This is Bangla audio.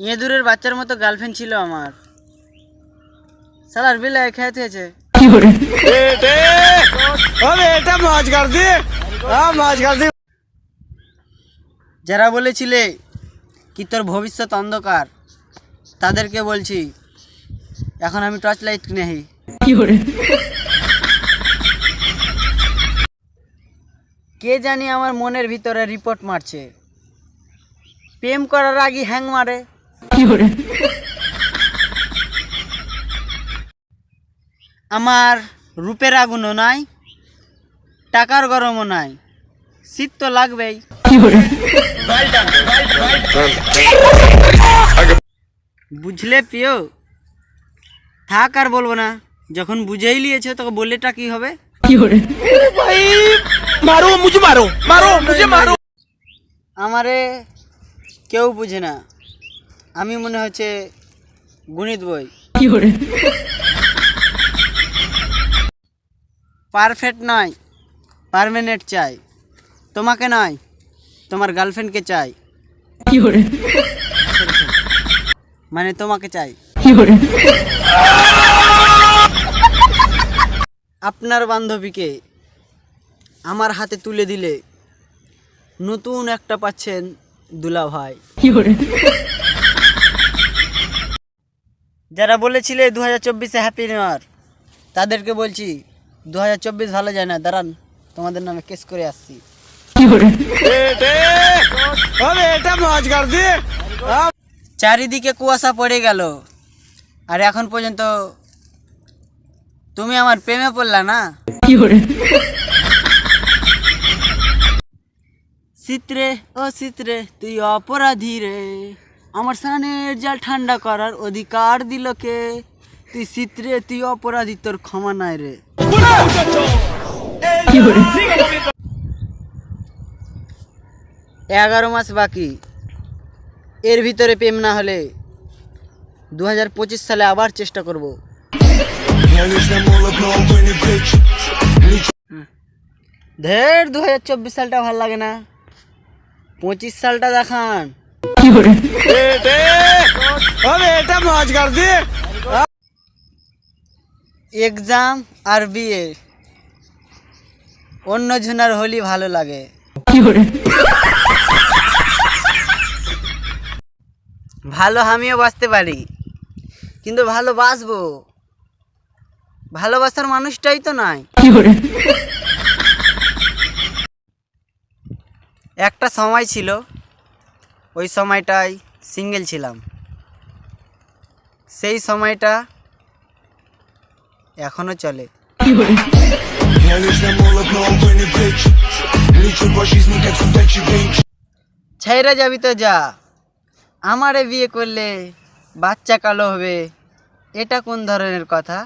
ইঁদুরের বাচ্চার মতো গার্লফ্রেন্ড ছিল আমার, সালার বিলে খেতে হয়েছে। যারা বলেছিলে কি তোর ভবিষ্যৎ অন্ধকার, তাদেরকে বলছি এখন আমি টর্চ লাইট নেই। কে জানি আমার মনের ভিতরে রিপোর্ট মারছে, প্রেম করার আগে হ্যাং মারে। আমার রূপের আগুনও নাই, টাকার গরমও নাই, শীত তো লাগবেই। বুঝলে প্রিয়, থাক আর বলবো না, যখন বুঝেই লিয়েছে তোকে বললেটা কি হবে। আমারে কেউ বুঝে না, আমি মনে হচ্ছে গণিত বই। পারফেক্ট নয়, পার্মানেন্ট চাই। তোমাকে নয়, তোমার গার্লফ্রেন্ডকে চাই, মানে তোমাকে চাই। আপনার বান্ধবীকে আমার হাতে তুলে দিলে নতুন একটা পাচ্ছেন দুলা ভাই। যারা বলেছিলে 2024-এ হ্যাপি নিউ ইয়ার, তাদেরকে বলছি 2024 ভালো যায় না, দাঁড়ান তোমাদের নামে কেস করে আসছি। চারিদিকে কুয়াশা পড়ে গেল, আর এখন পর্যন্ত তুমি আমার প্রেমে পড়লা না। চিত্রে ও চিত্রে তুই অপরাধী রে, আমার সানের জাল ঠান্ডা করার অধিকার দিল কে? তুই চিত্রে তুই অপরাধী, তোর ক্ষমা নাই রে। 11 মাস বাকি, এর ভিতরে প্রেম না হলে 2025 সালে আবার চেষ্টা করব। ধের 2024 সালটা ভালো লাগে না, 25 সালটা দেখান। এক্সাম আর বিয়ে, অন্য জনের হলি ভালো লাগে। ভালো আমিও বাঁচতে পারি, কিন্তু ভালোবাসবো, ভালোবাসার মানুষটাই তো নাই। একটা সময় ছিল, ওই সময়টাই সিঙ্গেল ছিলাম, সেই সময়টা এখনো চলে। ছাইরা যাবি তো যা, আমারে বিয়ে করলে বাচ্চা কালো হবে, এটা কোন ধরনের কথা?